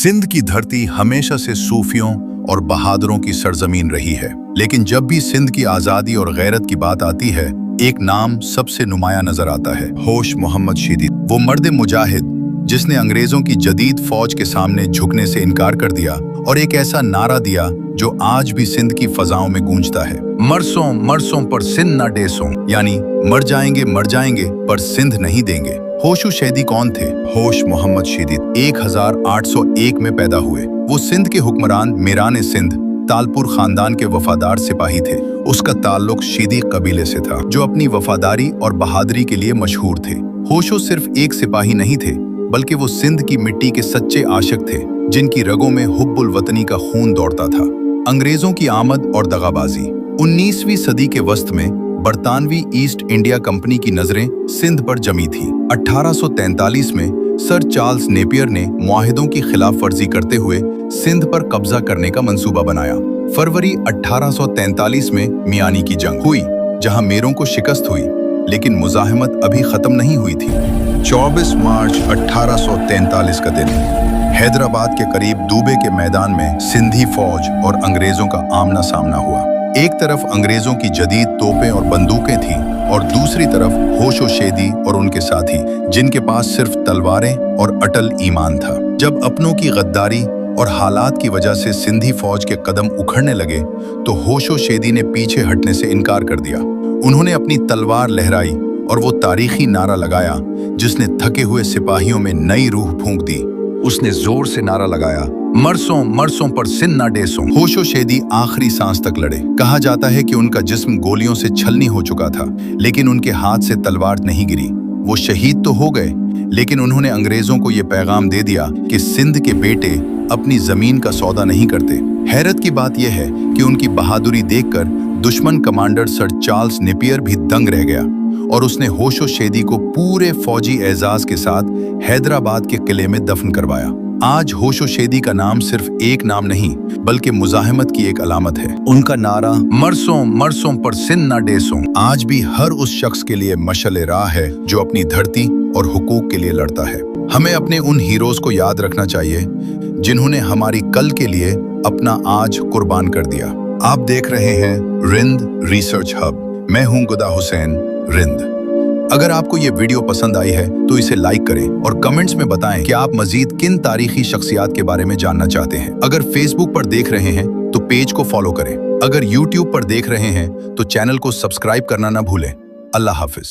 सिंध की धरती हमेशा से सूफियों और बहादुरों की सरजमीन रही है, लेकिन जब भी सिंध की आज़ादी और गैरत की बात आती है, एक नाम सबसे नुमाया नजर आता है, होश मोहम्मद शीदी। वो मर्द मुजाहिद जिसने अंग्रेजों की जदीद फौज के सामने झुकने से इनकार कर दिया और एक ऐसा नारा दिया जो आज भी सिंध की फजाओं में गूंजता है, मरसों मरसों पर सिंध ना डेसों, यानी मर जाएंगे पर सिंध नहीं देंगे। होशो शेदी कौन थे? होश मोहम्मद शीदी 1801 में पैदा हुए। वो सिंध के हुक्मरान मीरान सिंध तालपुर खानदान के वफादार सिपाही थे। उसका ताल्लुक शीदी कबीले से था, जो अपनी वफादारी और बहादुरी के लिए मशहूर थे। होशो सिर्फ एक सिपाही नहीं थे, बल्कि वो सिंध की मिट्टी के सच्चे आशिक थे, जिनकी रगों में हुब्बुल वतनी का खून दौड़ता था। अंग्रेजों की आमद और दगाबाजी। 19वीं सदी के वस्त में बरतानवी ईस्ट इंडिया कंपनी की नजरें सिंध पर जमी थी। 1843 में सर चार्ल्स नेपियर ने मुआहिदों की खिलाफ वर्जी करते हुए सिंध पर कब्जा करने का मंसूबा बनाया। फरवरी 1843 में मियानी की जंग हुई, जहां मेरों को शिकस्त हुई, लेकिन मुजाहिमत अभी खत्म नहीं हुई थी। 24 मार्च 1843 का दिन हैदराबाद के करीब दूबे के मैदान में सिंधी फौज और अंग्रेजों का आमना सामना हुआ। एक तरफ अंग्रेजों की जदीद तोपें और बंदूकें थीं और दूसरी तरफ होशो शेदी और उनके साथी, जिनके पास सिर्फ तलवारें और अटल ईमान था। जब अपनों की गद्दारी और हालात की वजह से सिंधी फौज के कदम उखड़ने लगे तो होशो शेदी ने पीछे हटने से इनकार कर दिया। उन्होंने अपनी तलवार लहराई और वो तारीखी नारा लगाया जिसने थके हुए सिपाहियों में नई रूह फूंक दी। उसने जोर से नारा लगाया, मरसों मरसों पर सिंध ना डेसों। होशो शेदी आखिरी सांस तक लड़े। कहा जाता है कि उनका जिस्म गोलियों से छलनी हो चुका था, लेकिन उनके हाथ से तलवार नहीं गिरी। वो शहीद तो हो गए, लेकिन उन्होंने अंग्रेजों को ये पैगाम दे दिया कि सिंध के बेटे अपनी जमीन का सौदा नहीं करते। हैरत की बात यह है कि उनकी बहादुरी देखकर दुश्मन कमांडर सर चार्ल्स नेपियर भी दंग रह गया और उसने होशो शेदी को पूरे फौजी एजाज के साथ हैदराबाद के किले में दफन करवाया। आज होशो शेदी का नाम सिर्फ एक नाम नहीं, बल्कि मुजाहिमत की एक अलामत है। उनका नारा मरसों मरसों पर सिंध ना डेसों आज भी हर उस शख्स के लिए मशअल राह है जो अपनी धरती और हुकूक के लिए लड़ता है। हमें अपने उन हीरोज को याद रखना चाहिए जिन्होंने हमारी कल के लिए अपना आज कुर्बान कर दिया। आप देख रहे हैं रिंद रिसर्च हब। मैं हूं गुदा हुसैन, रिंद। अगर आपको ये वीडियो पसंद आई है तो इसे लाइक करें और कमेंट्स में बताएं कि आप मजीद किन तारीखी शख्सियात के बारे में जानना चाहते हैं। अगर फेसबुक पर देख रहे हैं तो पेज को फॉलो करें। अगर यूट्यूब पर देख रहे हैं तो चैनल को सब्सक्राइब करना ना भूलें। अल्लाह हाफिज।